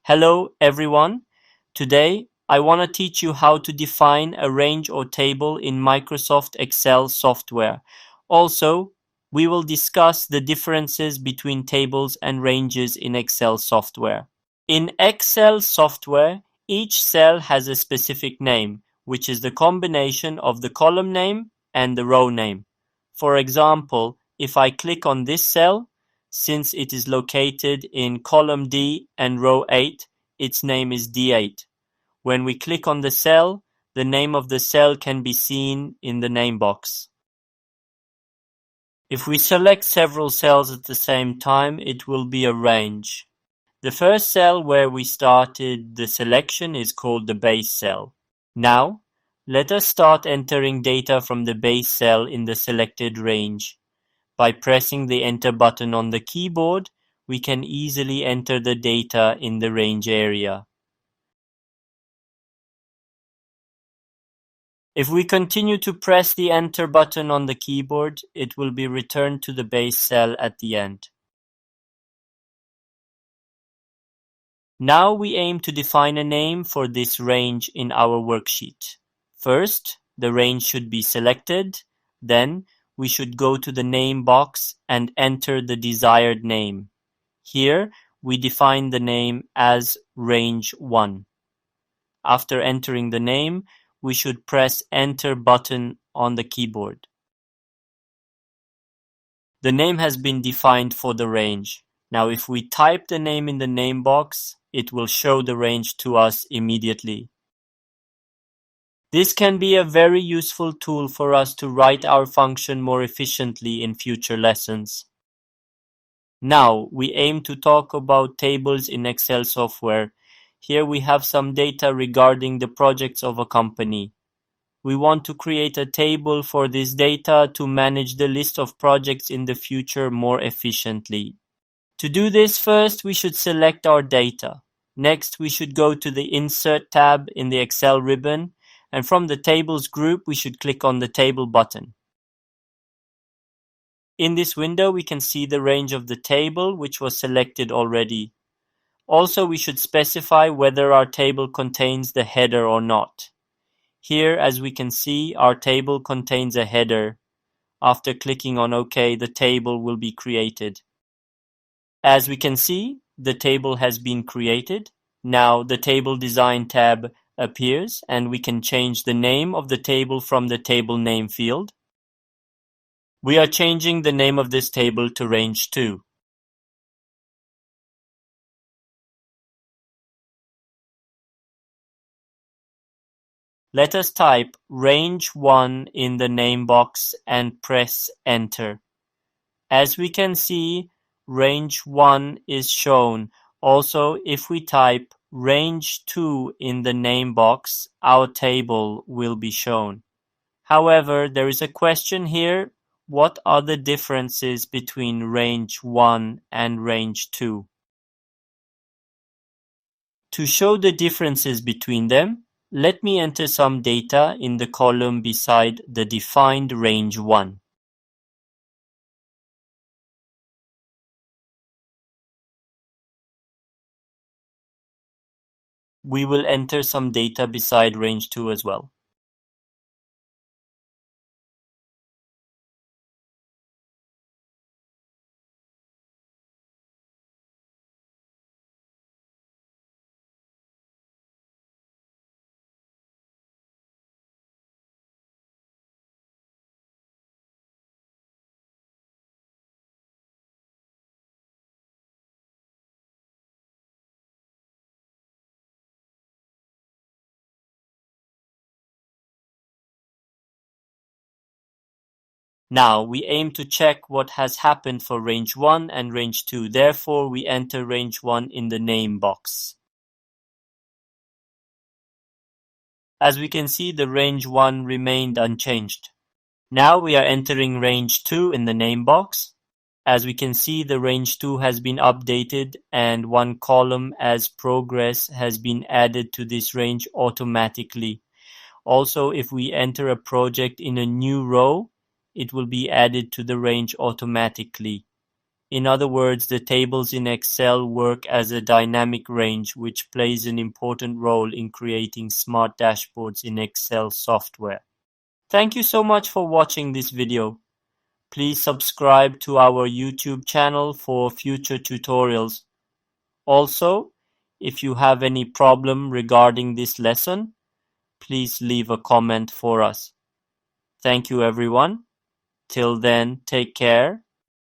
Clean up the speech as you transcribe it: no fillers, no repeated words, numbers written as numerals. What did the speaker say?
Hello everyone. Today I want to teach you how to define a range or table in Microsoft Excel software. Also, we will discuss the differences between tables and ranges in Excel software. In Excel software, each cell has a specific name, which is the combination of the column name and the row name. For example, if I click on this cell, since it is located in column D and row 8, its name is D8. When we click on the cell, the name of the cell can be seen in the name box. If we select several cells at the same time, it will be a range. The first cell where we started the selection is called the base cell. Now, let us start entering data from the base cell in the selected range. By pressing the Enter button on the keyboard, we can easily enter the data in the range area. If we continue to press the Enter button on the keyboard, it will be returned to the base cell at the end. Now we aim to define a name for this range in our worksheet. First, the range should be selected. Then, we should go to the name box and enter the desired name. Here, we define the name as range 1. After entering the name, we should press Enter button on the keyboard. The name has been defined for the range. Now if we type the name in the name box, it will show the range to us immediately. This can be a very useful tool for us to write our function more efficiently in future lessons. Now we aim to talk about tables in Excel software. Here we have some data regarding the projects of a company. We want to create a table for this data to manage the list of projects in the future more efficiently. To do this, first we should select our data. Next, we should go to the Insert tab in the Excel ribbon, and from the Tables group we should click on the Table button. In this window we can see the range of the table, which was selected already. Also, we should specify whether our table contains the header or not. Here, as we can see, our table contains a header. After clicking on OK, the table will be created. As we can see, the table has been created. Now the Table Design tab appears, and we can change the name of the table from the Table Name field. We are changing the name of this table to Range 2. Let us type range 1 in the name box and press Enter. As we can see, range 1 is shown. Also, if we type range 2 in the name box, our table will be shown. However, there is a question here. What are the differences between range 1 and range 2? To show the differences between them, let me enter some data in the column beside the defined range 1. We will enter some data beside range 2 as well. Now we aim to check what has happened for range 1 and range 2. Therefore, we enter range 1 in the name box. As we can see, the range 1 remained unchanged. Now we are entering range 2 in the name box. As we can see, the range 2 has been updated and one column as progress has been added to this range automatically. Also, if we enter a project in a new row, it will be added to the range automatically. In other words, the tables in Excel work as a dynamic range, which plays an important role in creating smart dashboards in Excel software. Thank you so much for watching this video. Please subscribe to our YouTube channel for future tutorials. Also, if you have any problem regarding this lesson, please leave a comment for us. Thank you everyone. Till then, take care